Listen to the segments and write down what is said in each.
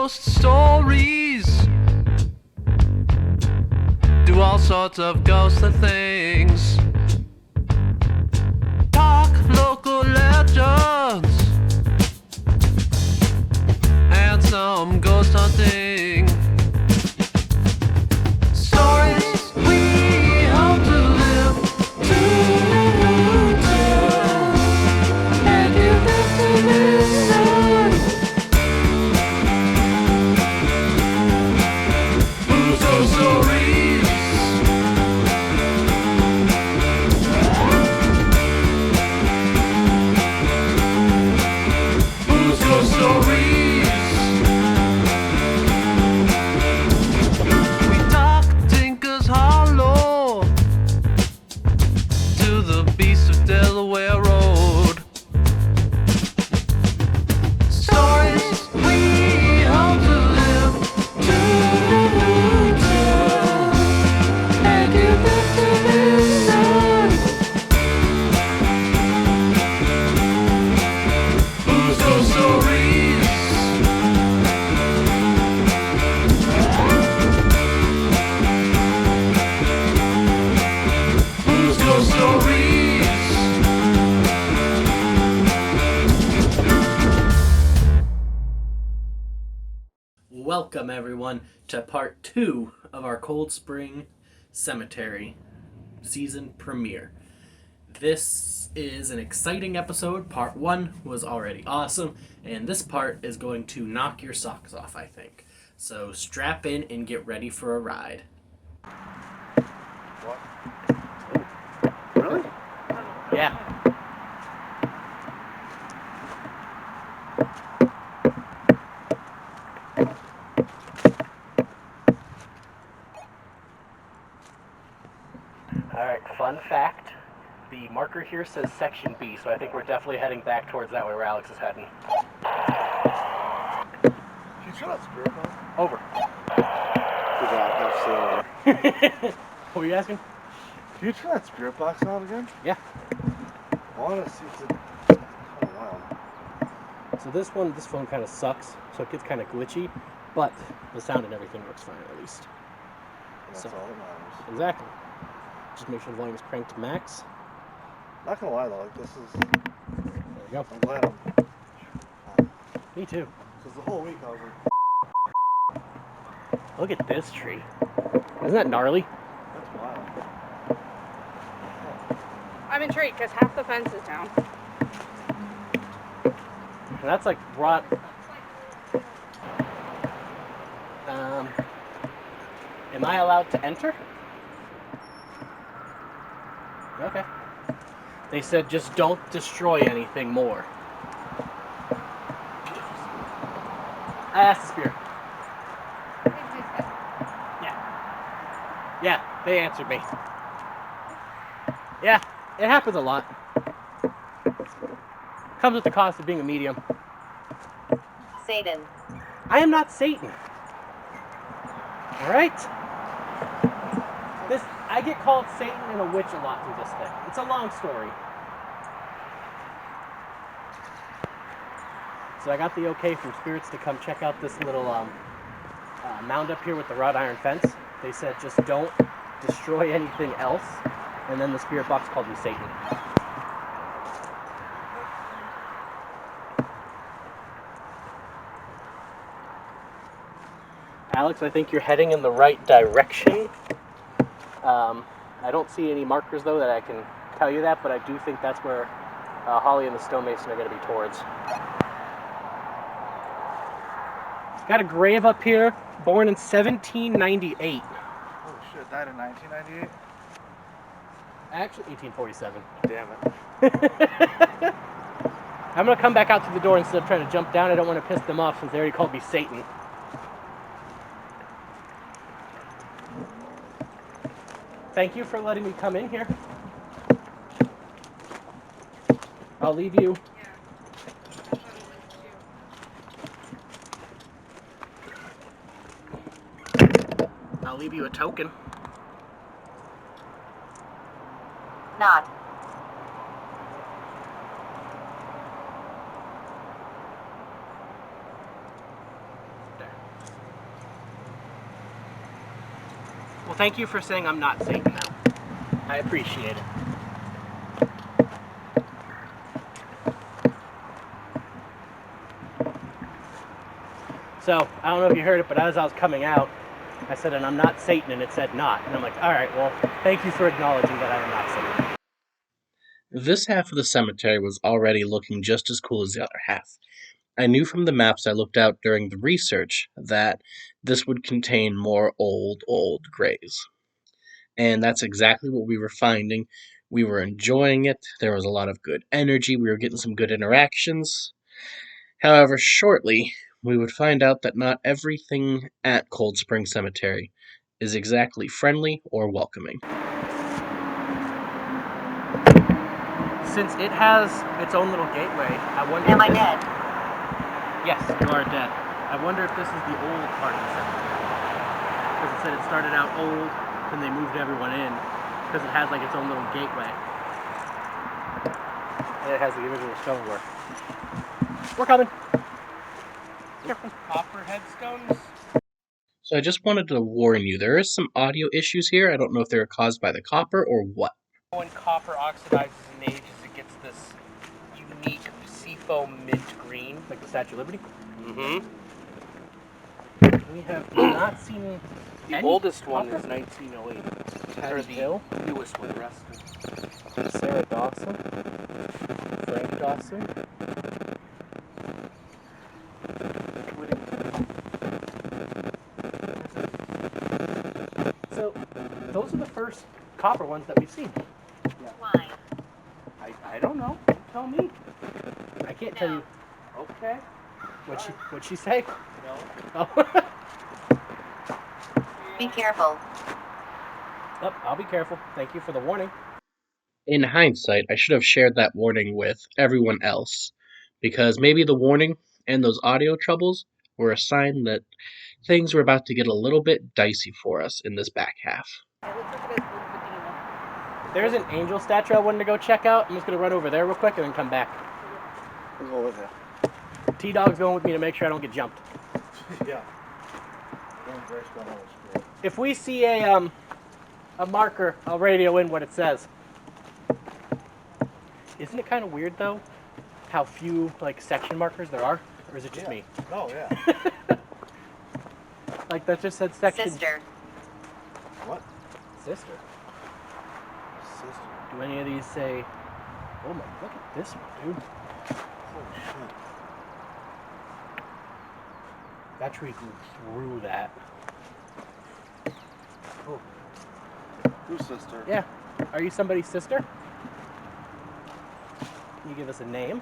ghost stories. Do all sorts of ghostly things. Talk local legends and some ghost hunting. Stories we hope to live to tell, and you have to listen. Who's Ghost Stories? Who's Ghost Stories? We talk Tinker's Hollow to the beast of Delaware Road. Stories we hope to live to tell, and you have to listen. Who's Ghost Stories? Who's Ghost Stories? Welcome, everyone, to part 2 of our Cold Spring Cemetery season premiere. This is an exciting episode. Part 1 was already awesome, and this part is going to knock your socks off, I think. So strap in and get ready for a ride. What? Really? Yeah. Alright, fun fact. The marker here says Section B, so I think we're definitely heading back towards that way where Alex is heading. Can you shut that spirit box? Over. Good job, now What were you asking? Can you turn that spirit box on again? Yeah. I want to see if it's kind of loud. So this phone kind of sucks, so it gets kind of glitchy, but the sound and everything works fine at least. And that's So- all that matters. Exactly. Just make sure the volume is cranked to max. Not gonna lie though, like this is. There we go. I'm glad I'm. Me too. Because the whole week I was like, Look at this tree. Isn't that gnarly? that's wild. I'm intrigued because half the fence is down. And that's like rot. Am I allowed to enter? Okay. They said just don't destroy anything more. I asked the spirit. Yeah, they answered me. Yeah, it happens a lot. Comes with the cost of being a medium. Satan. I am not Satan. Alright? I get called Satan and a witch a lot through this thing. It's a long story. So I got the okay from spirits to come check out this little mound up here with the wrought iron fence. They said just don't destroy anything else. And then the spirit box called me Satan. Alex, I think you're heading in the right direction. I don't see any markers, though, that I can tell you that, but I do think that's where Holly and the stonemason are going to be towards. Got a grave up here, born in 1798. Holy shit, died in 1998? Actually, 1847. Damn it. I'm going to come back out to the door instead of trying to jump down. I don't want to piss them off since they already called me Satan. Thank you for letting me come in here. I'll leave you. I'll leave you a token. Not. There. thank you for saying I'm not Satan now. I appreciate it. So, I don't know if you heard it, but as I was coming out, I said, and I'm not Satan, and it said not. And I'm like, all right, well, thank you for acknowledging that I am not Satan. This half of the cemetery was already looking just as cool as the other half. I knew from the maps I looked out during the research that this would contain more old graves. And that's exactly what we were finding. We were enjoying it. There was a lot of good energy. We were getting some good interactions. However, shortly, we would find out that not everything at Cold Spring Cemetery is exactly friendly or welcoming. Since it has its own little gateway, I wonder Am if I this... dead? Yes, you are dead. I wonder if this is the old part of the cemetery. Because it said it started out old, then they moved everyone in. Because it has like its own little gateway. And it has the original stonework. We're coming. Copper headstones? So I just wanted to warn you, there is some audio issues here. I don't know if they're caused by the copper or what. When copper oxidizes and ages, it gets this unique seafoam mint green. Like the Statue of Liberty. Mm-hmm. We have not seen The any oldest one copper? is 1908. Patty Or the Hill, newest one, the rest of them. Sarah Dawson, Frank Dawson. So, those are the first copper ones that we've seen. Why? I don't know. Tell me. I can't tell you. Okay. What'd she say? No. Oh. Be careful. Yep, I'll be careful. Thank you for the warning. In hindsight, I should have shared that warning with everyone else, because maybe the warning and those audio troubles were a sign that things were about to get a little bit dicey for us in this back half. There's an angel statue I wanted to go check out. I'm just going to run over there real quick and then come back. We'll go with it. T-Dog's going with me to make sure I don't get jumped. Yeah. If we see a marker, I'll radio in what it says. Isn't it kind of weird, though, how few, like, section markers there are? Or is it just me? Oh, yeah. Like, that just said section... Sister. What? Sister. Sister. Do any of these say... Oh, my... Look at this one, dude. Holy shit. That tree grew through that. Oh. Who's sister? Yeah. Are you somebody's sister? Can you give us a name?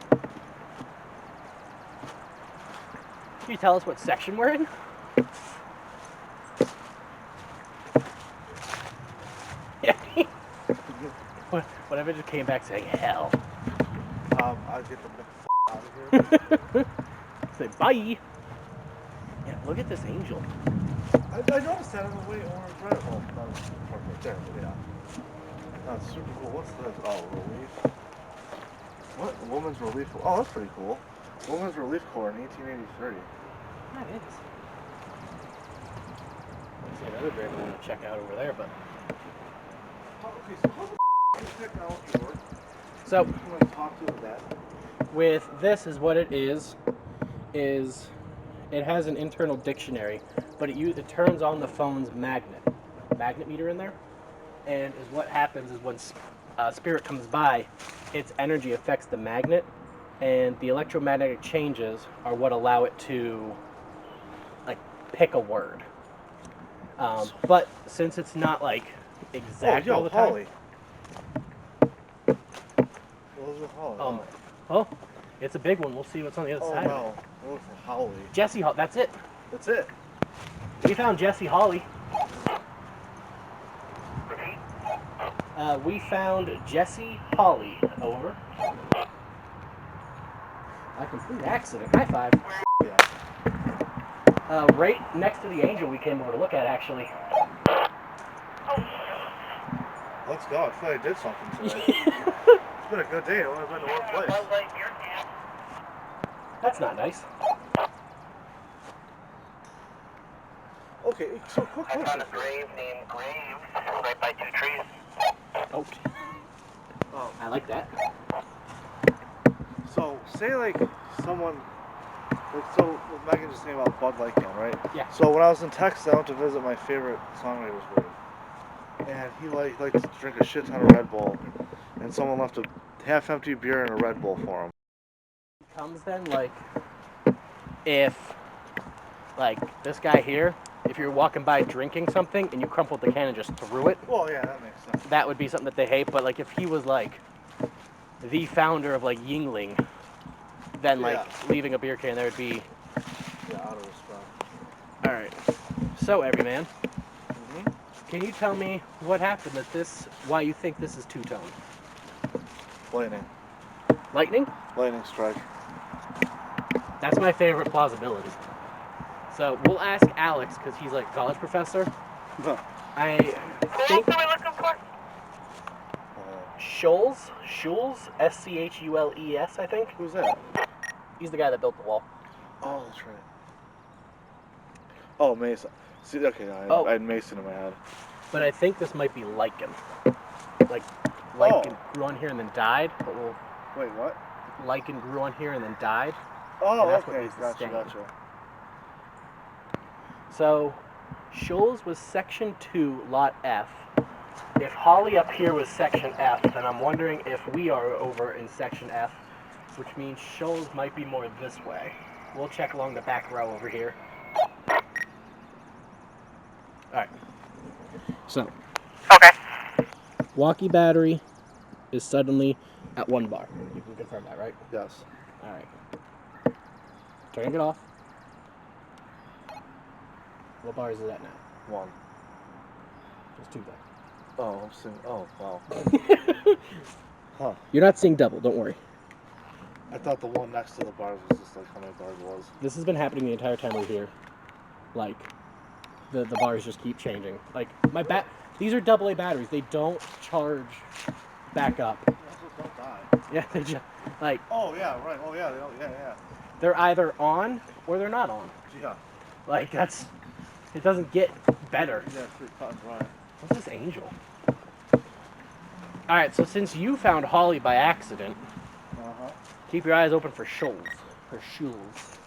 Can you tell us what section we're in? Yeah. What if it just came back saying hell? I'll get the out of here. Say bye. Yeah, look at this angel. I noticed that on the way over right. Oh, that was right there, but yeah. That's super cool. What's this? Oh, relief. What? Woman's Relief. Oh, that's pretty cool. Woman's Relief Corps in 1883. That is. Let's see another grave I want to check out over there, but... Okay, so how the does technology work? So, You want to talk to that? with this is what it is it has an internal dictionary, but it turns on the phone's magnet meter in there, and is what happens is when spirit comes by, its energy affects the magnet, and the electromagnetic changes are what allow it to like pick a word. But since it's not like exact all the time. Holly. What was it, Holly? Oh, it's a big one. We'll see what's on the other side. no. Of it. We're looking for Holly. Jesse Hall. That's it. That's it. We found Jesse Holly. We found Jesse Holly. Over. A complete accident. High five. Yeah. Right next to the angel we came over to look at, actually. Let's go. I feel like I did something today. It's been a good day. I've only been to one place. That's not nice. Okay, so quick I question. found a grave named Grave right by 2 trees. Oh, Oh, I like that. so say like someone, like so Megan just saying about Bud Light Can, right? Yeah. So when I was in Texas, I went to visit my favorite songwriter's grave, and he liked to drink a shit ton of Red Bull, and someone left a half-empty beer and a Red Bull for him. Comes then like if like this guy here, if you're walking by drinking something and you crumpled the can and just threw it, Well, yeah, that makes sense. that would be something that they hate. But like if he was like the founder of like Yingling, then like leaving a beer can there would be Yeah, out of respect. all right. So everyman, Mm-hmm. can you tell me what happened at this? Why you think this is two-tone? Lightning. Lightning? Lightning strike. That's my favorite plausibility. So we'll ask Alex because he's like a college professor. I Who think else are we looking for? Schulz, Schules, I think. Who's that? He's the guy that built the wall. Oh, that's right. Oh, Mason. See, okay, I had Mason in my head. But I think this might be lichen. Like lichen grew on here and then died. But we'll, Wait, what? lichen grew on here and then died. Oh, And that's what okay. makes the Gotcha, stain. gotcha. So Schulz was section 2, lot F. If Holly up here was section F, then I'm wondering if we are over in section F, which means Schulz might be more this way. We'll check along the back row over here. Alright. So. Okay. Walkie battery is suddenly at 1 bar. You can confirm that, right? Yes. Alright. Turning it off. What bars is that now? 1. There's 2 there. Oh, I'm seeing. Oh, wow. Huh. You're not seeing double, don't worry. I thought the one next to the bars was just like how many bars it was. This has been happening the entire time we're here. Like, the bars just keep changing. Like, these are AA batteries. They don't charge back up. They also don't die. Yeah, they just, like, Oh, yeah, right. Oh, yeah, they don't, yeah. they're either on or they're not on. Yeah. Like, it doesn't get better. Yeah, it's pretty cut and dry. What's this angel? Alright, so since you found Holly by accident, Uh-huh. keep your eyes open for Schulz. For Schulz.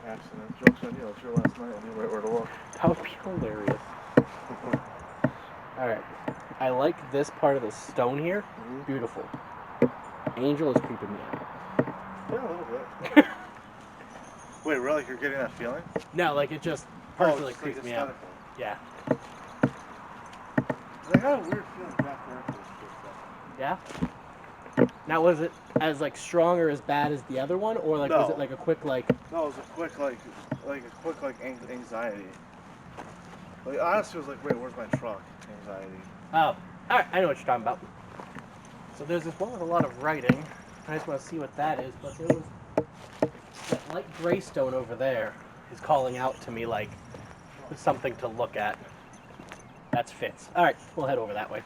Accident. Joke's on you. It's your last night. I knew right where to look. That would be hilarious. Alright. I like this part of the stone here. Mm-hmm. Beautiful. Angel is creeping me out. Yeah, a little bit. Wait, really? You're getting that feeling? No, like it just personally creeps me out. Yeah. I got a weird feeling back there for this stuff. Yeah? Now was it as like strong or as bad as the other one? Or like was No. it like a quick like No, it was a quick anxiety. Like honestly, it was like, wait, where's my truck? Anxiety. oh. Alright, I know what you're talking about. So there's this one with a lot of writing. I just want to see what that is, but there was that light gray stone over there is calling out to me like something to look at. That's Fitz. Alright, we'll head over that way.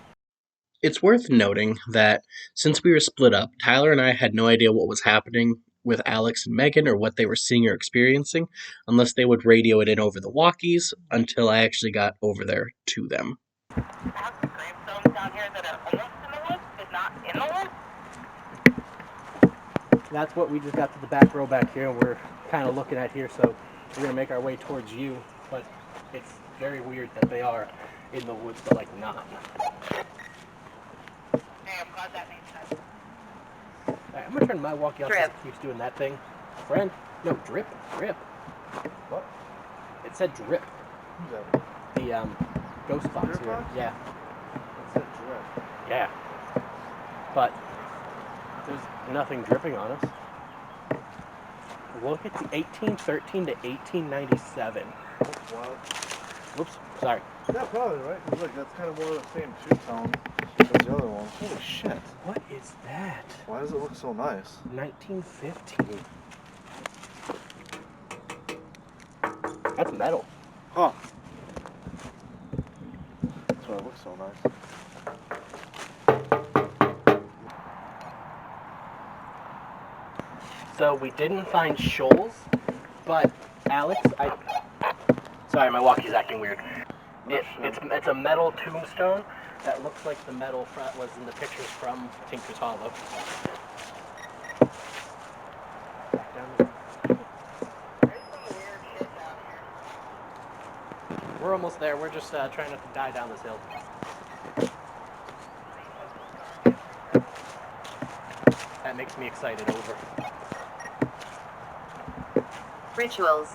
It's worth noting that since we were split up, Tyler and I had no idea what was happening with Alex and Megan or what they were seeing or experiencing unless they would radio it in over the walkies until I actually got over there to them. I have some gravestones down here that are almost in the woods, but not in the woods. That's what we just got to the back row back here and we're kind of looking at here, so we're going to make our way towards you, but it's very weird that they are in the woods but like not. Hey, I'm glad that makes sense. Alright, I'm gonna turn my walkie off Drip. because it keeps doing that thing. Friend? No, drip. What? It said drip. Who's that? The ghost box Drip here. box? Yeah. It said drip. Yeah. But there's nothing dripping on us. Look at the 1813 to 1897. What? Whoops, sorry. Yeah, probably, right? 'Cause look, that's kind of more of the same two-tone as the other one. Holy shit. What is that? Why does it look so nice? 1915. That's metal. Huh. That's why it looks so nice. So we didn't find shoals, but Alex, Sorry, my walkie's acting weird. No It's a metal tombstone that looks like the metal was in the pictures from Tinker's Hollow. Back down there. We're almost there. We're just trying not to die down this hill. That makes me excited over. Rituals.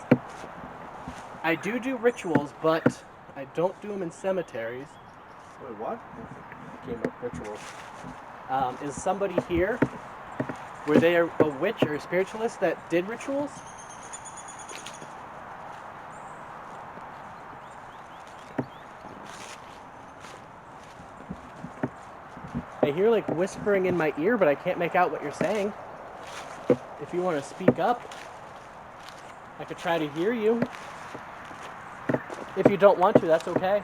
I do rituals, but I don't do them in cemeteries. Wait, what? Came up rituals. Is somebody here? Were they a witch or a spiritualist that did rituals? I hear like whispering in my ear, but I can't make out what you're saying. If you want to speak up, I could try to hear you. If you don't want to, that's okay.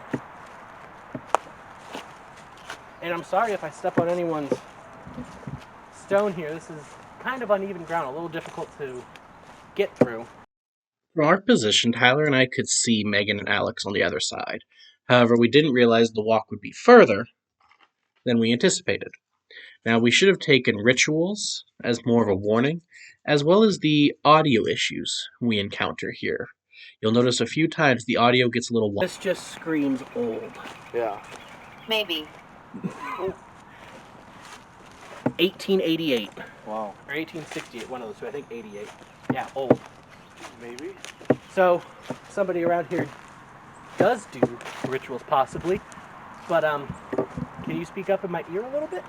And I'm sorry if I step on anyone's stone here. This is kind of uneven ground, a little difficult to get through. From our position, Tyler and I could see Megan and Alex on the other side. However, we didn't realize the walk would be further than we anticipated. Now, we should have taken rituals as more of a warning, as well as the audio issues we encounter here. You'll notice a few times the audio gets a little... This just screams old. Yeah. Maybe. 1888. Wow. Or 1868, one of those two. I think 88. Yeah, old. Maybe. So, somebody around here does do rituals, possibly. But, can you speak up in my ear a little bit?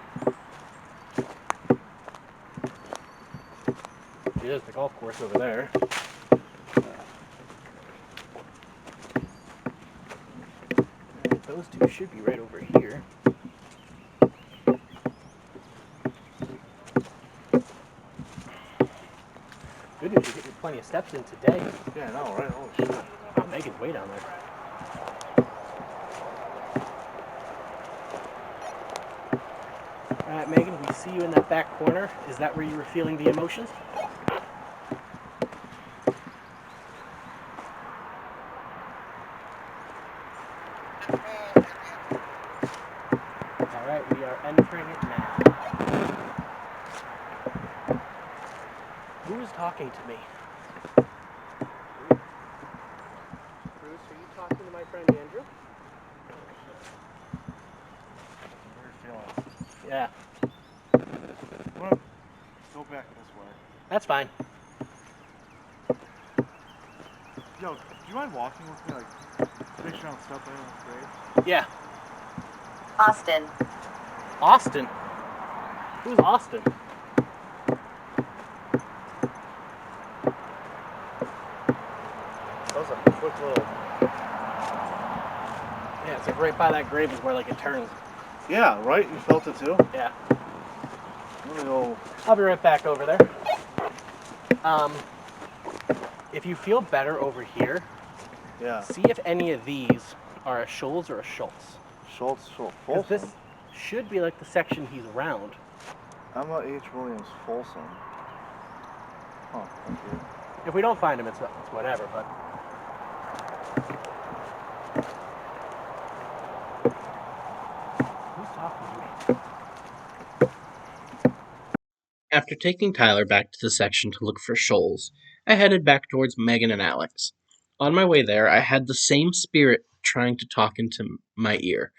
There's the golf course over there. And those two should be right over here. Good news, you're getting plenty of steps in today. Yeah, I know, right? Holy shit. Oh, Megan's way down there. Alright, Megan, we see you in that back corner. Is that where you were feeling the emotions? Alright, we are entering it now. Who is talking to me? Bruce, are you talking to my friend Andrew? Weird feeling. Yeah, I'm gonna go back this way. that's fine. Yo, do you mind walking with me, like, make sure I don't step in the grave? Yeah. Austin. Austin? Who's Austin? That was a quick little... Yeah, it's like right by that grave is where like it turns. Yeah, right? You felt it too? Yeah. I'm gonna go... I'll be right back over there. If you feel better over here, Yeah. see if any of these are a Scholes or a Schultz. Schultz, Because Folsom. this should be like the section he's around. Emma H. Williams Folsom. Huh, thank you. If we don't find him, it's whatever, but... Who's talking to me? After taking Tyler back to the section to look for Scholes, I headed back towards Megan and Alex. On my way there, I had the same spirit trying to talk into my ear.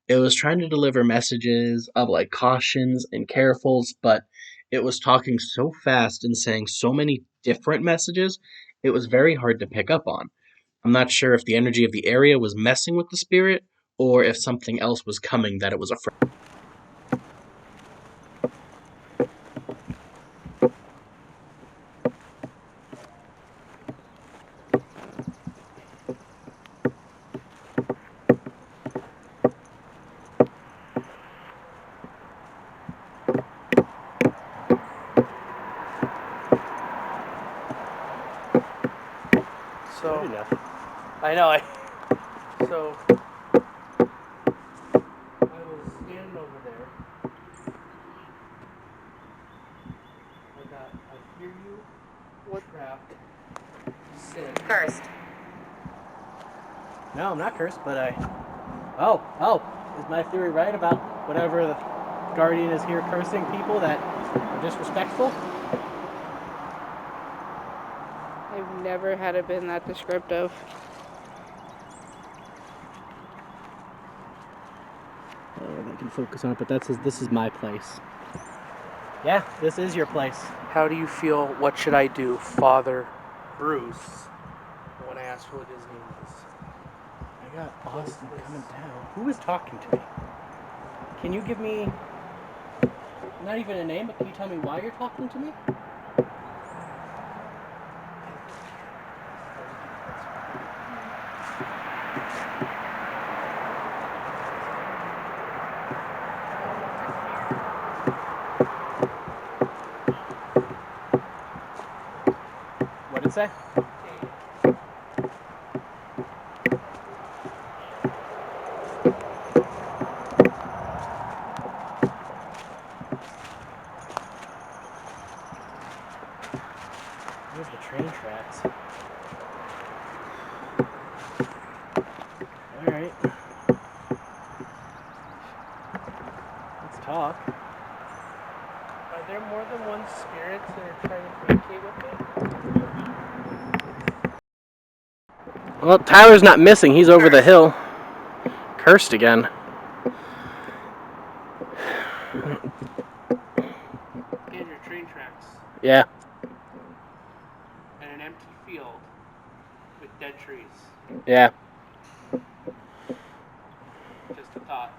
It was trying to deliver messages of like cautions and carefuls, but it was talking so fast and saying so many different messages, it was very hard to pick up on. I'm not sure if the energy of the area was messing with the spirit or if something else was coming that it was afraid. So, Good enough. I know. So I was standing over there. I hear you. What craft? Sin. First. No, I'm not cursed, but I... Oh, is my theory right about whatever the guardian is here cursing people that are disrespectful? I've never had it been that descriptive. I can focus on it, but this is my place. Yeah, this is your place. How do you feel? What should I do, Father Bruce? When I asked what his name was. I got Austin coming down. Who is talking to me? Can you give me not even a name, but can you tell me why you're talking to me? What did it say? There's the train tracks. Alright. Let's talk. Are there more than one spirits that are trying to communicate with me? Well, Tyler's not missing. He's over the hill. Cursed again. Andrew, train tracks. Yeah. And an empty field with dead trees. Yeah. Just a thought.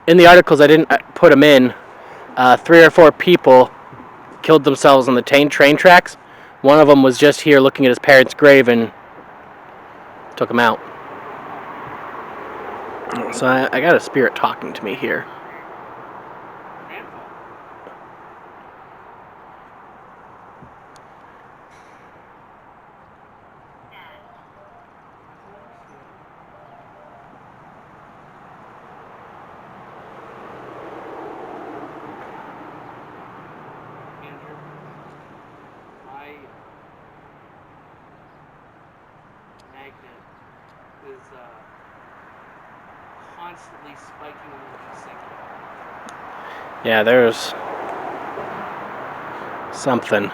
In the articles, I didn't put them in. 3 or 4 people killed themselves on the train tracks. One of them was just here looking at his parents' grave and took him out. So I got a spirit talking to me here. Grandpa. Andrew, my magnet is constantly spiking and sinking. Yeah, there's something.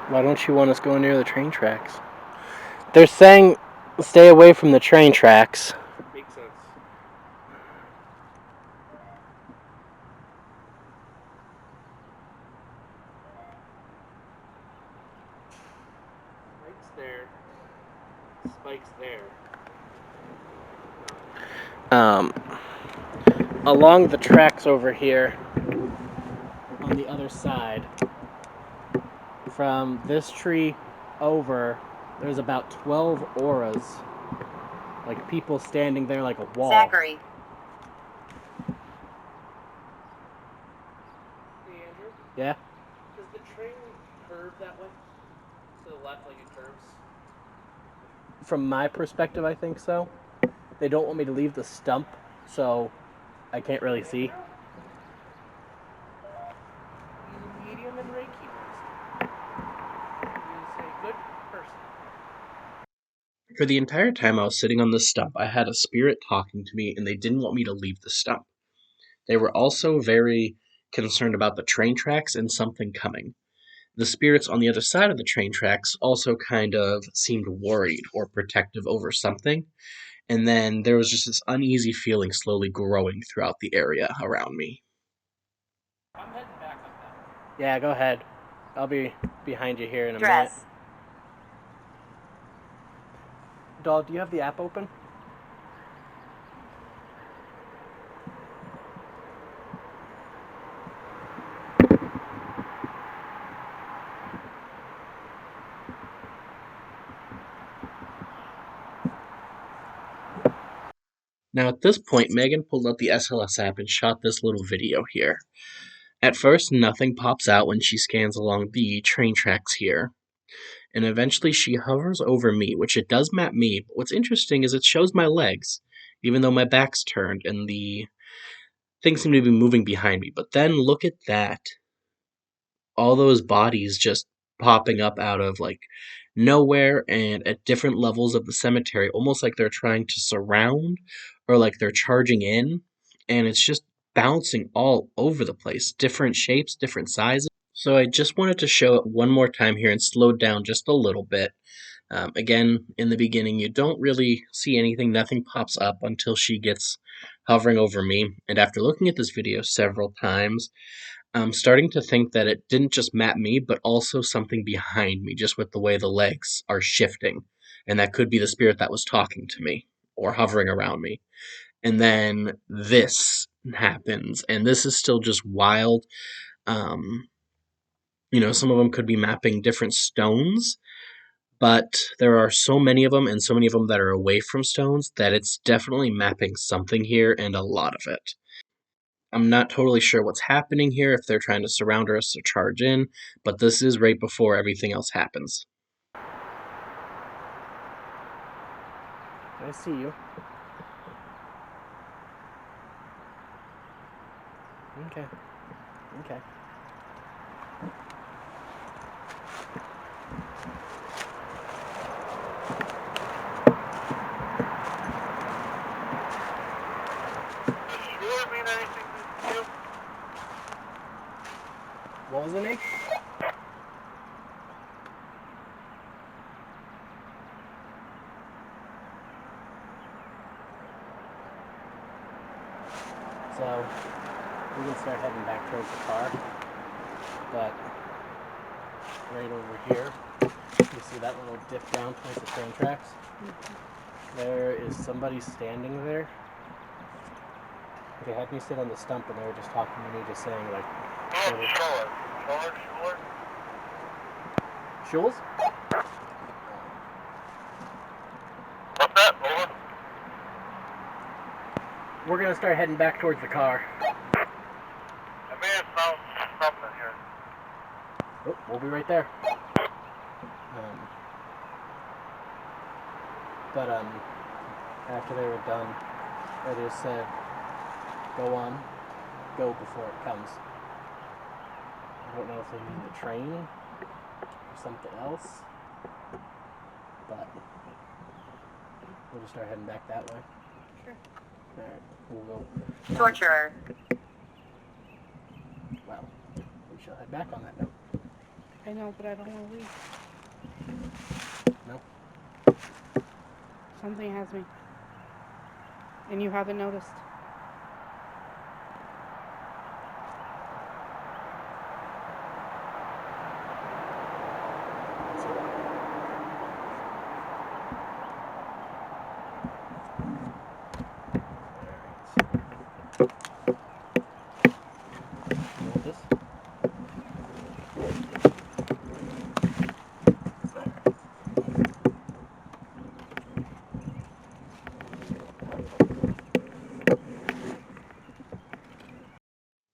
Why don't you want us going near the train tracks? They're saying stay away from the train tracks. Makes sense. Spikes there. Spikes there. Along the tracks over here, on the other side, from this tree over, there's about 12 auras. Like people standing there like a wall. Zachary. Hey, Andrew, Yeah? does the train curve that way? To the left like it curves? From my perspective, I think so. They don't want me to leave the stump, so I can't really see. He's a medium and Reiki master. He's a good person. For the entire time I was sitting on the stump, I had a spirit talking to me, and they didn't want me to leave the stump. They were also very concerned about the train tracks and something coming. The spirits on the other side of the train tracks also kind of seemed worried or protective over something, and then there was just this uneasy feeling slowly growing throughout the area around me. I'm heading back up that way. Yeah, go ahead. I'll be behind you here in a Dress. minute. Doll, do you have the app open? Now at this point, Megan pulled out the SLS app and shot this little video here. At first, nothing pops out when she scans along the train tracks here. And eventually she hovers over me, which it does map me, but what's interesting is it shows my legs, even though my back's turned and the things seem to be moving behind me. But then look at that. All those bodies just popping up out of like nowhere and at different levels of the cemetery, almost like they're trying to surround or like they're charging in, and it's just bouncing all over the place, different shapes, different sizes. So I just wanted to show it one more time here and slow down just a little bit. Again, in the beginning, you don't really see anything, nothing pops up until she gets hovering over me. And after looking at this video several times, I'm starting to think that it didn't just map me, but also something behind me, just with the way the legs are shifting. And that could be the spirit that was talking to me or hovering around me. And then this happens, and this is still just wild. Um, some of them could be mapping different stones, but there are so many of them and so many of them that are away from stones that it's definitely mapping something here and a lot of it. I'm not totally sure what's happening here, if they're trying to surround us or charge in, but this is right before everything else happens. I see you. Okay. Okay. Sure mean anything to you? What was the name? So, we can start heading back towards the car. But, right over here, you see that little dip down towards the train tracks? There is somebody standing there. They had me sit on the stump and they were just talking to me, just saying, like, Shules? What's that? Over? We're gonna start heading back towards the car. I may have found something here. Oh, we'll be right there. But after they were done, they just said, go on, go before it comes. I don't know if they mean the train or something else, but we'll just start heading back that way. Sure. Alright, we'll go. Torturer. Well, we shall head back on that note. I know, but I don't want to leave. No? Something has me. And you haven't noticed.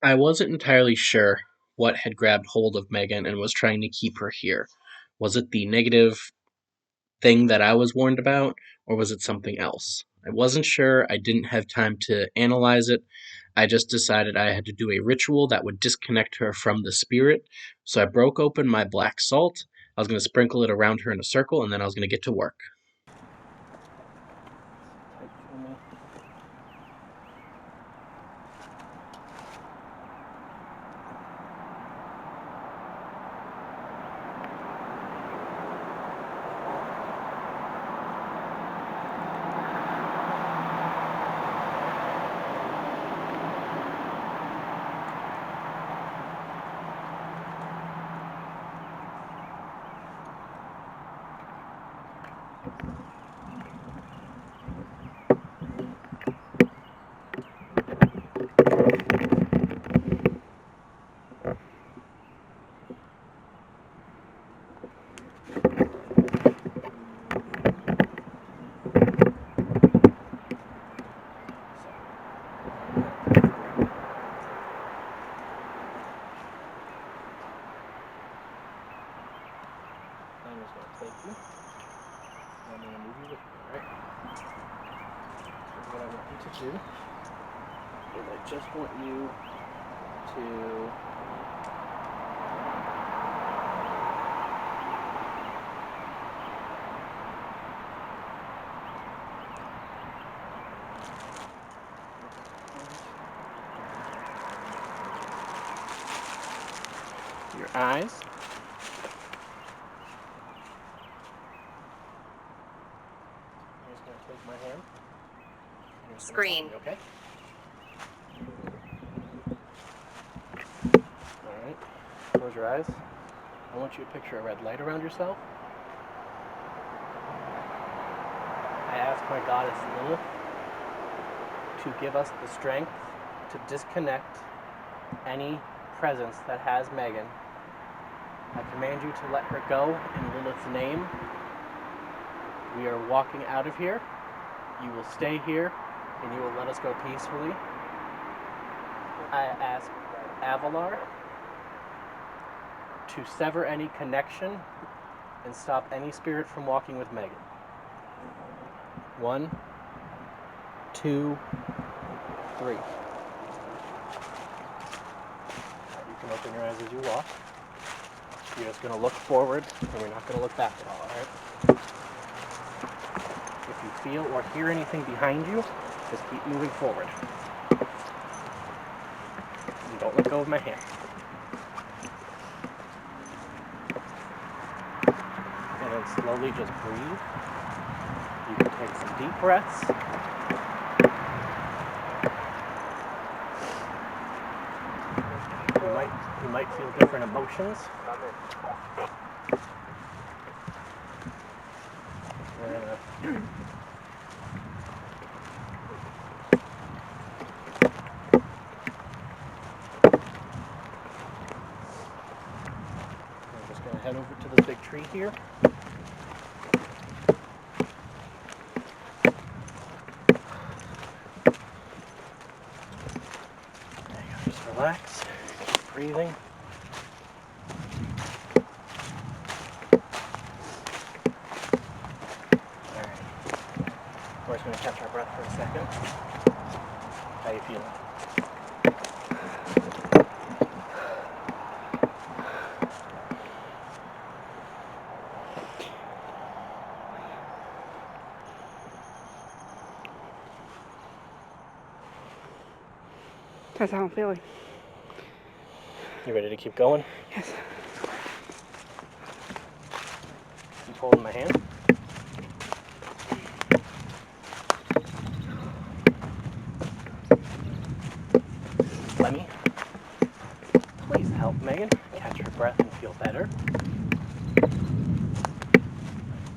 I wasn't entirely sure what had grabbed hold of Megan and was trying to keep her here. Was it the negative thing that I was warned about, or was it something else? I wasn't sure. I didn't have time to analyze it. I just decided I had to do a ritual that would disconnect her from the spirit. So I broke open my black salt. I was going to sprinkle it around her in a circle, and then I was going to get to work. I'm just going to take you. I'm going to move you with me, alright? So what I want you to do is I just want you to Your eyes. I'm just going to take my hand. and just gonna Screen. tell me, okay? Alright. Close your eyes. I want you to picture a red light around yourself. I ask my goddess Lilith to give us the strength to disconnect any presence that has Megan. I command you to let her go in Lilith's name. We are walking out of here. You will stay here and you will let us go peacefully. I ask Avalar to sever any connection and stop any spirit from walking with Megan. 1, 2, 3. You can open your eyes as you walk. You're just going to look forward and we're not going to look back at all, alright? If you feel or hear anything behind you, just keep moving forward. And don't let go of my hand. And then slowly just breathe. You can take some deep breaths. You might feel different emotions. I'm just going to head over to this big tree here. There you go, just relax, keep breathing. Alright, we're just going to catch our breath for a second. How you feeling? That's how I'm feeling. You ready to keep going? Yes. Keep holding my hand. Lemmy, please help Megan catch her breath and feel better.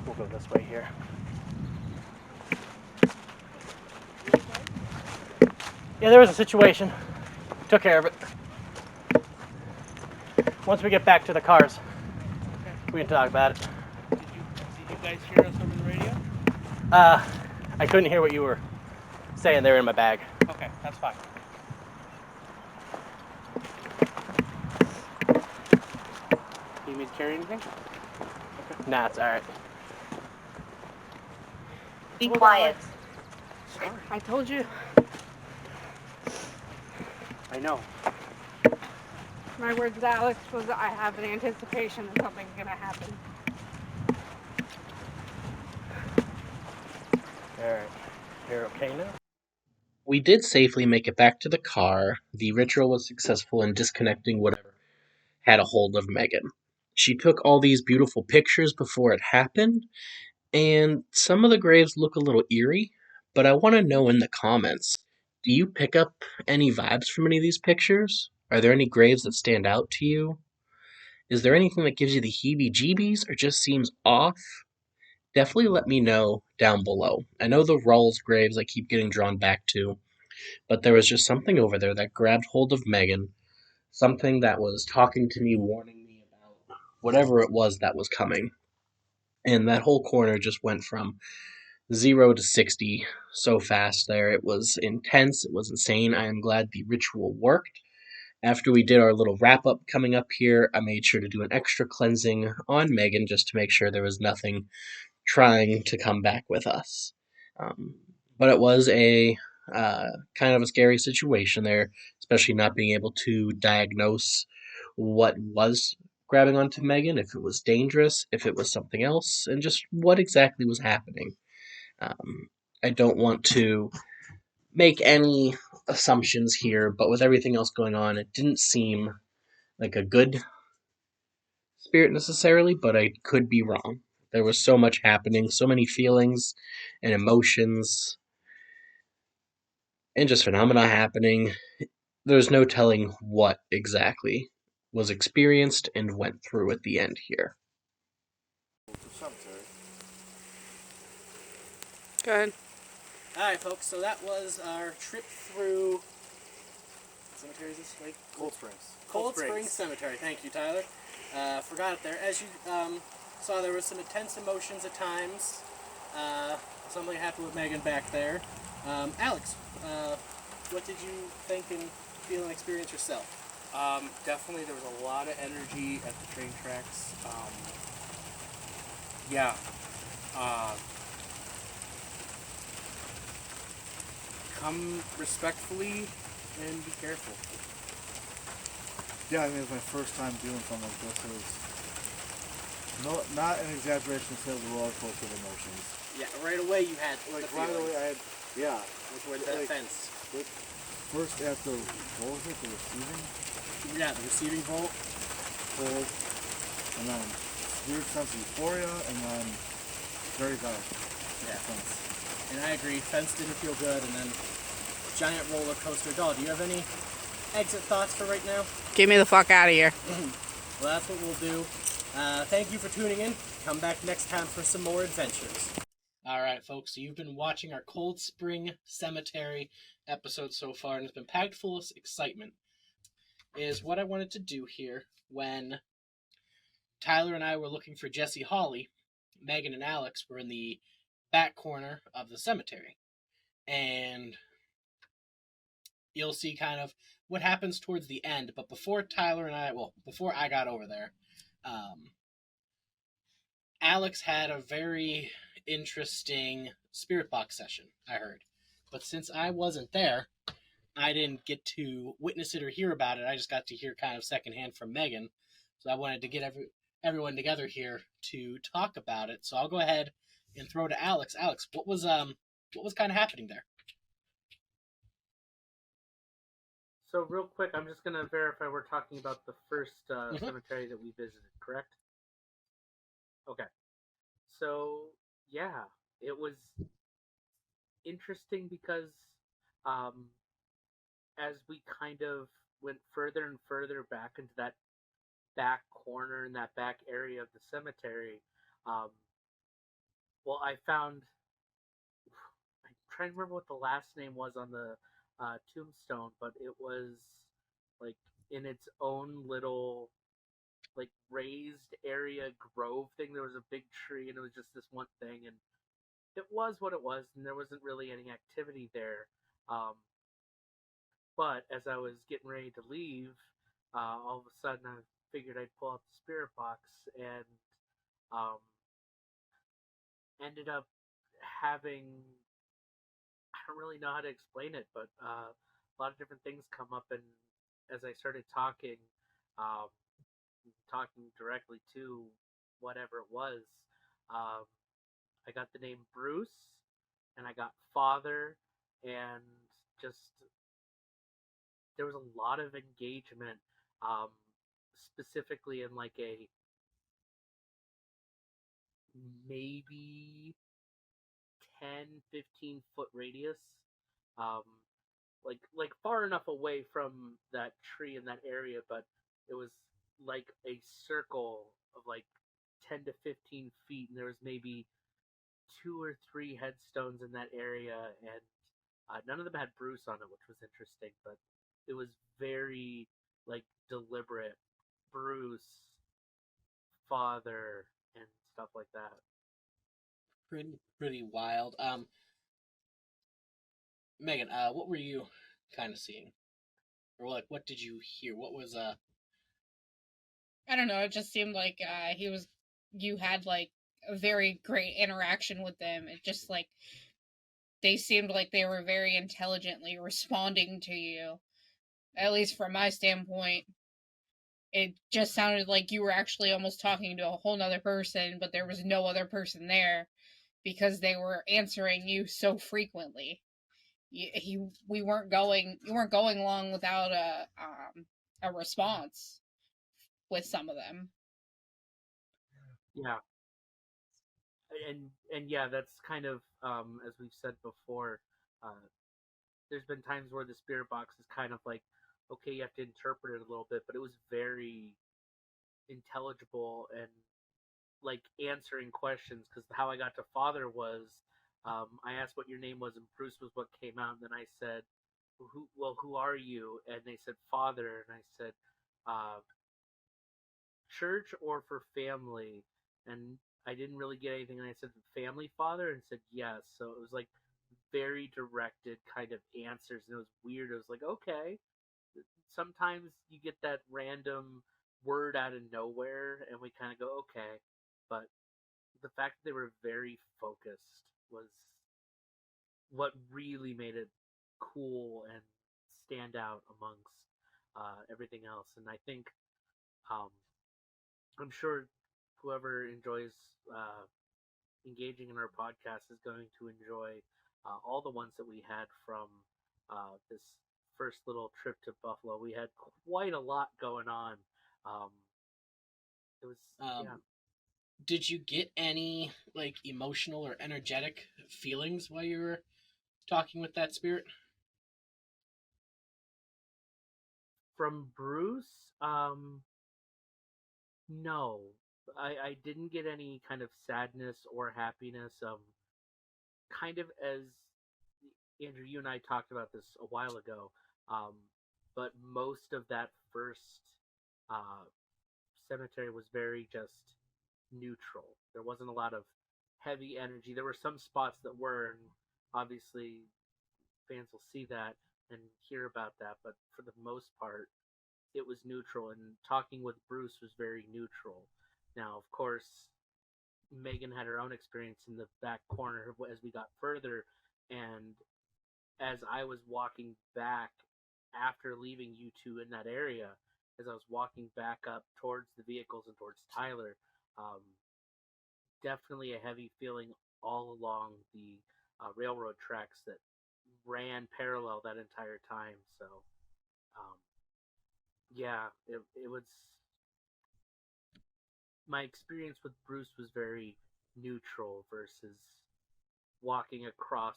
We'll go this way here. Yeah, there was a situation. Took care of it. Once we get back to the cars, we can talk about it. Did you guys hear us over the radio? I couldn't hear what you were saying. They were in my bag. Okay, that's fine. You need me to carry anything? Nah, it's alright. Be quiet. I told you. I know. My words to Alex was I have an anticipation that something's gonna happen. Alright. You're okay now? We did safely make it back to the car. The ritual was successful in disconnecting whatever had a hold of Megan. She took all these beautiful pictures before it happened, and some of the graves look a little eerie, but I want to know in the comments, do you pick up any vibes from any of these pictures? Are there any graves that stand out to you? Is there anything that gives you the heebie-jeebies or just seems off? Definitely let me know down below. I know the Rawls graves I keep getting drawn back to, but there was just something over there that grabbed hold of Megan, something that was talking to me, warning me about whatever it was that was coming. And that whole corner just went from 0 to 60 so fast there. It was intense, it was insane. I am glad the ritual worked. After we did our little wrap up coming up here, I made sure to do an extra cleansing on Megan just to make sure there was nothing trying to come back with us. Um, but it was a kind of a scary situation there, especially not being able to diagnose what was grabbing onto Megan, if it was dangerous, if it was something else, and just what exactly was happening. I don't want to make any assumptions here, but with everything else going on, it didn't seem like a good spirit necessarily, but I could be wrong. There was so much happening, so many feelings and emotions, and just phenomena happening. There's no telling what exactly was experienced and went through at the end here. Cemetery. Good. Alright, folks, so that was our trip through. What cemetery is this? Like Cold Springs. Cold Springs Cemetery. Thank you, Tyler. Forgot it there. As you saw, there was some intense emotions at times. Something happened with Megan back there. Alex, what did you think and feel and experience yourself? Definitely there was a lot of energy at the train tracks. Yeah. Come respectfully and be careful. Yeah, I mean, it was my first time doing something like this. It was not an exaggeration to say it was a roller coaster of emotions. Yeah, right away you had Like, the right away, feelings. with That like, fence. first at the, what was it, the receiving Yeah, the receiving bowl. cold, and then weird sense of euphoria, and then very dark. Yeah. Sense. And I agree, fence didn't feel good, and then giant roller coaster. Doll, do you have any exit thoughts for right now? Get me the fuck out of here. Well, that's what we'll do. Thank you for tuning in. Come back next time for some more adventures. Alright, folks, so you've been watching our Cold Spring Cemetery episode so far, and it's been packed full of excitement. Is what I wanted to do here when Tyler and I were looking for Jesse Hawley, Megan and Alex were in the back corner of the cemetery. And you'll see kind of what happens towards the end. But before before I got over there, Alex had a very interesting spirit box session, I heard. But since I wasn't there, I didn't get to witness it or hear about it. I just got to hear kind of secondhand from Megan. So I wanted to get everyone together here to talk about it. So I'll go ahead and throw to Alex. Alex, what was kind of happening there? So real quick, I'm just gonna verify we're talking about the first Mhm. cemetery that we visited, correct? Okay. So yeah, it was interesting because as we kind of went further and further back into that back corner in that back area of the cemetery, um, well, I found. I'm trying to remember what the last name was on the tombstone, but it was like in its own little like raised area grove thing. There was a big tree, and it was just this one thing, and it was what it was, and there wasn't really any activity there. Um, but as I was getting ready to leave, all of a sudden I figured I'd pull out the spirit box and um, ended up having. I don't really know how to explain it, but a lot of different things come up, and as I started um, talking directly to whatever it was, um, I got the name Bruce, and I got father, and just there was a lot of engagement, um, specifically in like a maybe 10-15 foot radius, um, like far enough away from that tree in that area, but it was like a circle of like 10 to 15 feet, and there was maybe 2 or 3 headstones in that area, and none of them had Bruce on it, which was interesting, but it was very like deliberate. Bruce, father, and stuff like that. Pretty wild. Megan, what were you kind of seeing, or like what did you hear? What was I don't know. It just seemed like you had like a very great interaction with them. It just like they seemed like they were very intelligently responding to you. At least from my standpoint, it just sounded like you were actually almost talking to a whole nother person, but there was no other person there because they were answering you so frequently. You weren't going long without a response with some of them. Yeah, and yeah, that's kind of as we've said before. Uh, there's been times where the spirit box is kind of like, okay, you have to interpret it a little bit, but it was very intelligible and like answering questions. Because how I got to father was, I asked what your name was, and Bruce was what came out, and then I said, who are you? And they said father, and I said, uh, church or for family, and I didn't really get anything, and I said family father, and said yes. So it was like very directed kind of answers, and it was weird. It was like, okay, sometimes you get that random word out of nowhere, and we kind of go, okay, but the fact that they were very focused was what really made it cool and stand out amongst everything else. And I think um, I'm sure whoever enjoys uh, engaging in our podcast is going to enjoy all the ones that we had from this first little trip to Buffalo. We had quite a lot going on. Um, it was yeah. Did you get any like emotional or energetic feelings while you were talking with that spirit? From Bruce. No, I didn't get any kind of sadness or happiness. Kind of as Andrew, you and I talked about this a while ago, um, but most of that first uh, cemetery was very just neutral. There wasn't a lot of heavy energy. There were some spots that were, and obviously fans will see that and hear about that, but for the most part, it was neutral. And talking with Bruce was very neutral. Now, of course, Megan had her own experience in the back corner as we got further, and as I was walking back after leaving you two in that area, as I was walking back up towards the vehicles and towards Tyler, um, definitely a heavy feeling all along the railroad tracks that ran parallel that entire time. So, um, yeah, it was my experience with Bruce was very neutral versus walking across,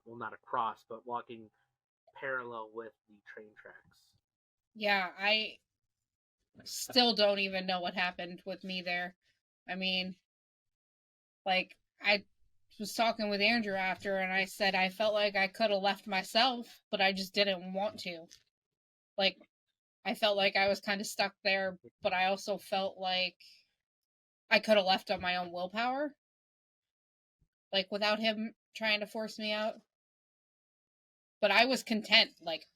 well, not across, but walking parallel with the train tracks. Yeah, I still don't even know what happened with me there. I mean, like, I was talking with Andrew after, and I said I felt like I could have left myself, but I just didn't want to. Like, I felt like I was kind of stuck there, but I also felt like I could have left on my own willpower, like, without him trying to force me out. But I was content. Like,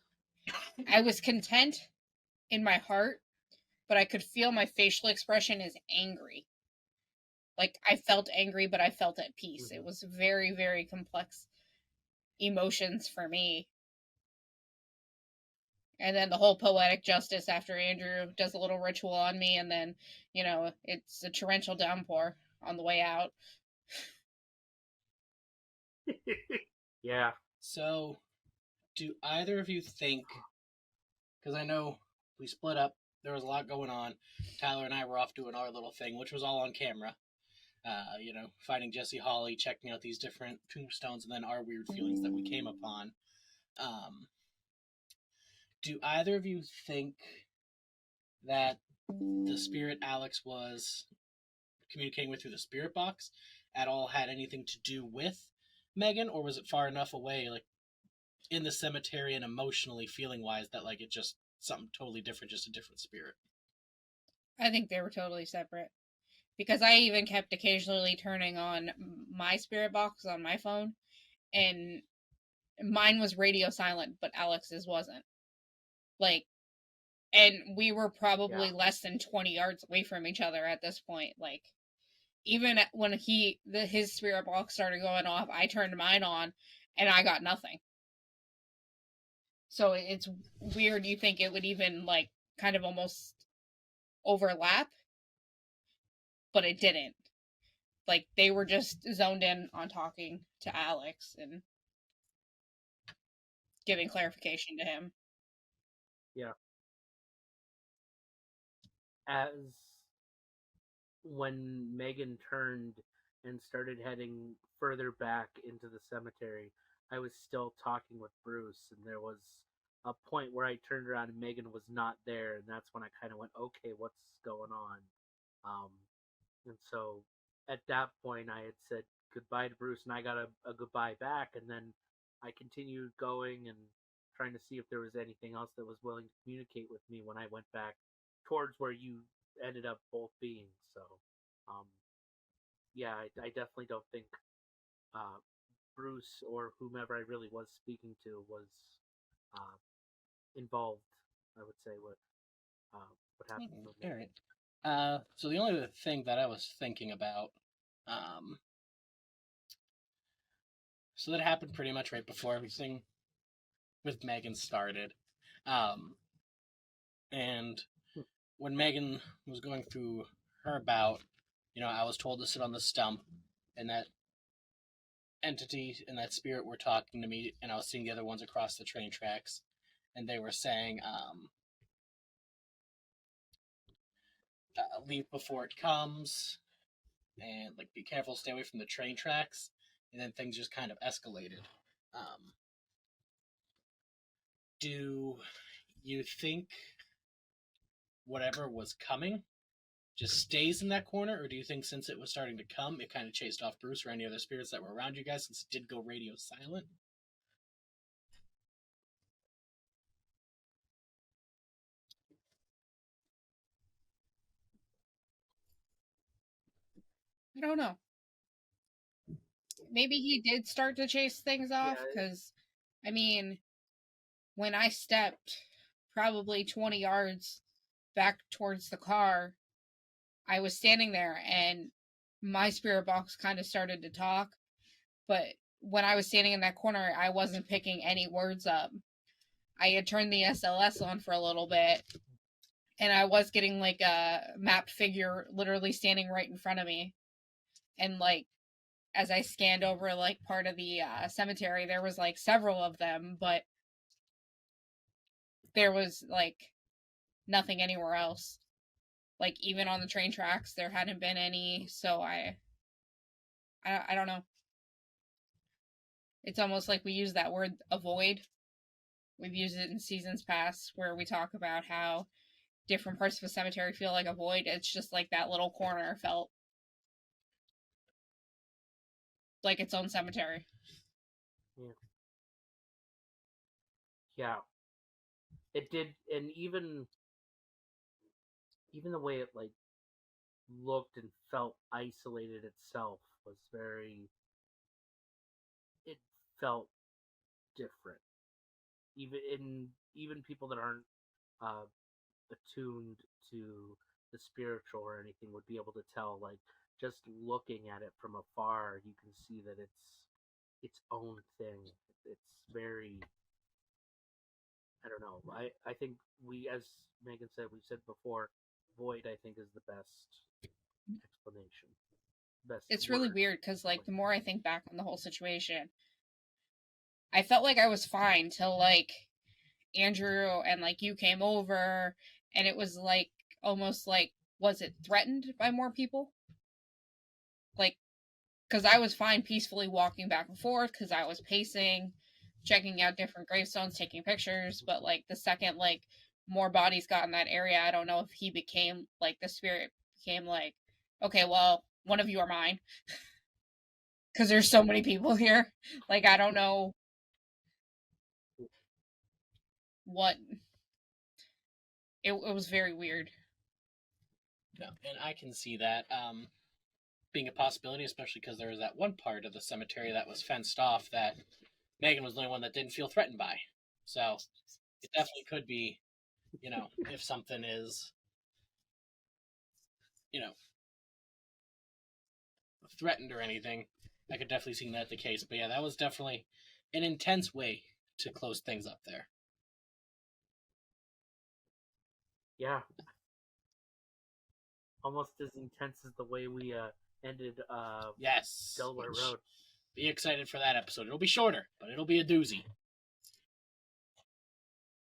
I was content in my heart, but I could feel my facial expression is angry. Like, I felt angry, but I felt at peace. It was very, very complex emotions for me. And then the whole poetic justice after Andrew does a little ritual on me, and then, it's a torrential downpour on the way out. Yeah. So, do either of you think? Because I know we split up. There was a lot going on. Tyler and I were off doing our little thing, which was all on camera. Finding Jesse Hawley, checking out these different tombstones, and then our weird feelings that we came upon. Do either of you think that the spirit Alex was communicating with through the spirit box at all had anything to do with Megan, or was it far enough away, like in the cemetery and emotionally feeling wise, that like it just something totally different, just a different spirit? I think they were totally separate. Because I even kept occasionally turning on my spirit box on my phone, and mine was radio silent, but Alex's wasn't. Like, and we were probably less than 20 yards away from each other at this point. Like, even when his spirit box started going off, I turned mine on, and I got nothing. So it's weird. You think it would even like kind of almost overlap, but it didn't. Like, they were just zoned in on talking to Alex and giving clarification to him. Yeah. As when Megan turned and started heading further back into the cemetery, I was still talking with Bruce, and there was a point where I turned around and Megan was not there, and that's when I kind of went, okay, what's going on? Um, and so at that point, I had said goodbye to Bruce, and I got a goodbye back, and then I continued going and trying to see if there was anything else that was willing to communicate with me when I went back towards where you ended up both being. So, um, yeah, I definitely don't think uh, Bruce or whomever I really was speaking to was uh, involved. I would say what happened. All To me. right. So the only thing that I was thinking about, um, so that happened pretty much right before everything with Megan started, and when Megan was going through her bout, I was told to sit on the stump, and that entity and that spirit were talking to me, and I was seeing the other ones across the train tracks, and they were saying, leave before it comes, and like be careful, stay away from the train tracks, and then things just kind of escalated. Do you think whatever was coming just stays in that corner, or do you think since it was starting to come, it kind of chased off Bruce or any other spirits that were around you guys since it did go radio silent? I don't know. Maybe he did start to chase things off because, I mean, when I stepped probably 20 yards back towards the car, I was standing there and my spirit box kind of started to talk. But when I was standing in that corner, I wasn't picking any words up. I had turned the SLS on for a little bit, and I was getting like a mapped figure literally standing right in front of me. And like, as I scanned over like part of the cemetery, there was like several of them, but there was like nothing anywhere else. Like even on the train tracks, there hadn't been any. So I don't know. It's almost like we use that word avoid. We've used it in seasons past where we talk about how different parts of a cemetery feel like a void. It's just like that little corner felt like its own cemetery. Yeah, it did, and even the way it like looked and felt isolated itself was very. It felt different, even people that aren't uh, attuned to the spiritual or anything would be able to tell. Like just looking at it from afar, you can see that it's its own thing. It's very. I don't know. I think we, as Megan said, we said before, void. I think is the best explanation. Best. It's really word. weird because like the more I think back on the whole situation, I felt like I was fine till like Andrew and like you came over, and it was like almost like, was it threatened by more people? Like, because I was fine peacefully walking back and forth because I was pacing, checking out different gravestones, taking pictures. But like the second like more bodies got in that area, I don't know if he became like the spirit became like, okay, well, one of you are mine because there's so many people here. Like I don't know what. It was very weird. Yeah, and I can see that being a possibility, especially because there was that one part of the cemetery that was fenced off that Megan was the only one that didn't feel threatened by. So it definitely could be, if something is, threatened or anything, I could definitely see that the case. But yeah, that was definitely an intense way to close things up there. Yeah. Almost as intense as the way we ended Yes. Delaware Road. Be excited for that episode. It'll be shorter, but it'll be a doozy.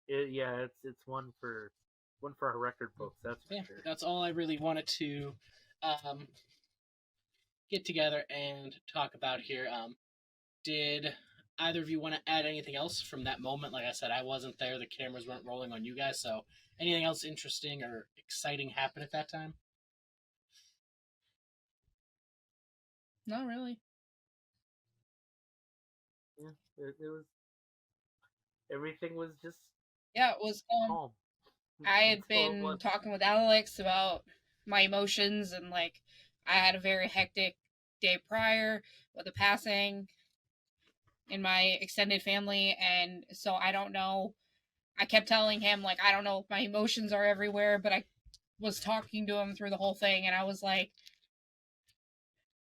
It's one for our record books. That's for sure. That's all I really wanted to get together and talk about here. Did either of you want to add anything else from that moment? Like I said, I wasn't there. The cameras weren't rolling on you guys. So anything else interesting or exciting happen at that time? Not really. Yeah, it was. Everything was just Yeah, it was calm. I had That's all it been was. talking with Alex about my emotions, and like I had a very hectic day prior with a passing in my extended family, and so I don't know. I kept telling him like I don't know if my emotions are everywhere, but I was talking to him through the whole thing, and I was like,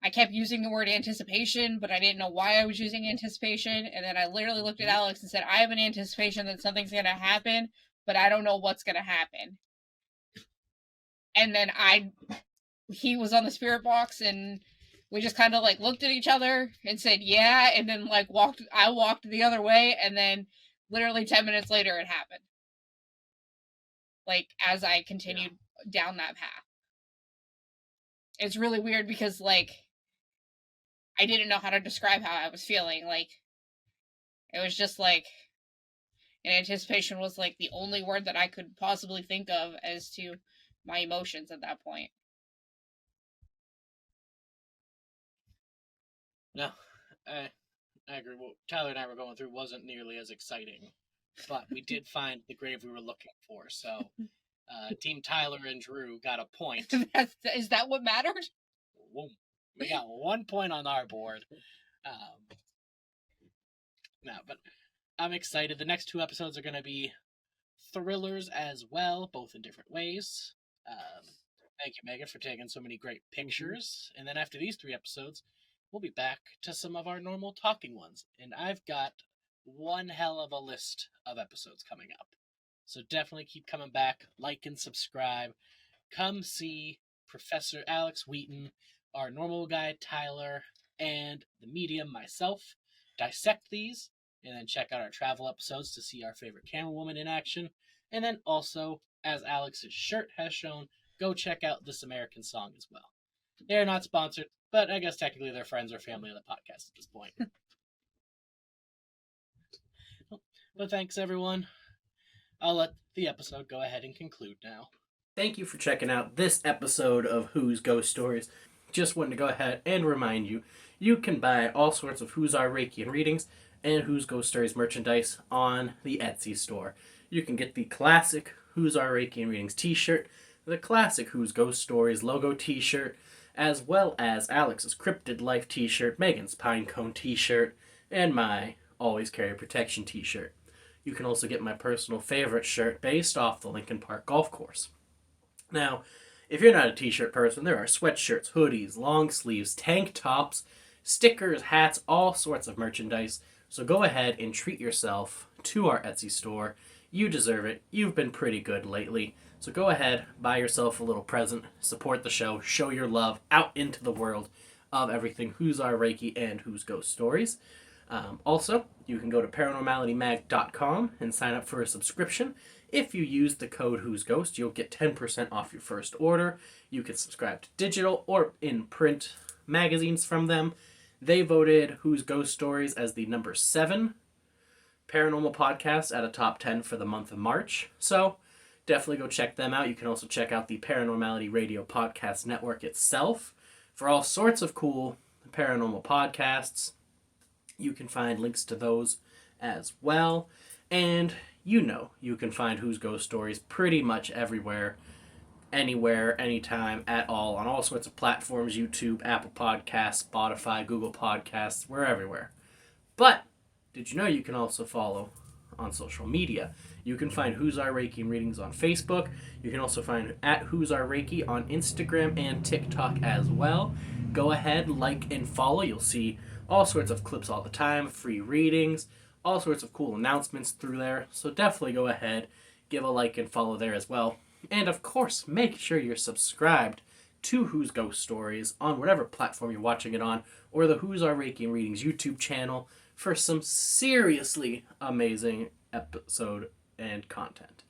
I kept using the word anticipation, but I didn't know why I was using anticipation. And then I literally looked at Alex and said, I have an anticipation that something's going to happen, but I don't know what's going to happen. And then he was on the spirit box, and we just kind of like looked at each other and said, yeah. And then like I walked the other way. And then literally 10 minutes later, it happened. Like as I continued down that path. It's really weird because like, I didn't know how to describe how I was feeling. Like, it was just like, and anticipation was like the only word that I could possibly think of as to my emotions at that point. No, I agree. What Tyler and I were going through wasn't nearly as exciting, but we did find the grave we were looking for. So, Team Tyler and Drew got a point. Is that what mattered? Whoa. We got 1 point on our board. No, but I'm excited. The next 2 episodes are going to be thrillers as well, both in different ways. Thank you, Megan, for taking so many great pictures. And then after these 3 episodes, we'll be back to some of our normal talking ones. And I've got one hell of a list of episodes coming up. So definitely keep coming back, like and subscribe. Come see Professor Alex Wheaton, our normal guy Tyler, and the medium myself dissect these, and then check out our travel episodes to see our favorite camera woman in action. And then also, as Alex's shirt has shown, go check out This American Song as well. They're not sponsored, but I guess technically they're friends or family of the podcast at this point. But thanks, everyone. I'll let the episode go ahead and conclude now. Thank you for checking out this episode of Who's Ghost Stories. Just wanted to go ahead and remind you, you can buy all sorts of Huzar Reiki and readings and Who's Ghost Stories merchandise on the Etsy store. You can get the classic Huzar Reiki and readings t-shirt, the classic Who's Ghost Stories logo t-shirt, as well as Alex's Cryptid Life t-shirt, Megan's Pinecone t-shirt, and my Always Carry Protection t-shirt. You can also get my personal favorite shirt based off the Lincoln Park Golf Course. Now, if you're not a t-shirt person, there are sweatshirts, hoodies, long sleeves, tank tops, stickers, hats, all sorts of merchandise. So go ahead and treat yourself to our Etsy store. You deserve it. You've been pretty good lately. So go ahead, buy yourself a little present, support the show, show your love out into the world of everything Who's Our Reiki and Who's Ghost Stories. Also, you can go to paranormalitymag.com and sign up for a subscription. If you use the code Who's Ghost, you'll get 10% off your first order. You can subscribe to digital or in print magazines from them. They voted Who's Ghost Stories as the number 7 paranormal podcast out of top 10 for the month of March. So definitely go check them out. You can also check out the Paranormality Radio Podcast Network itself for all sorts of cool paranormal podcasts. You can find links to those as well. And you can find Who's Ghost Stories pretty much everywhere, anywhere, anytime, at all, on all sorts of platforms, YouTube, Apple Podcasts, Spotify, Google Podcasts, we're everywhere. But did you know you can also follow on social media? You can find Who's Our Reiki and readings on Facebook. You can also find at Who's Our Reiki on Instagram and TikTok as well. Go ahead, like and follow. You'll see all sorts of clips all the time, free readings, all sorts of cool announcements through there. So definitely go ahead, give a like and follow there as well. And of course, make sure you're subscribed to Who's Ghost Stories on whatever platform you're watching it on, or the Who's Our Reiki and Readings YouTube channel for some seriously amazing episode and content.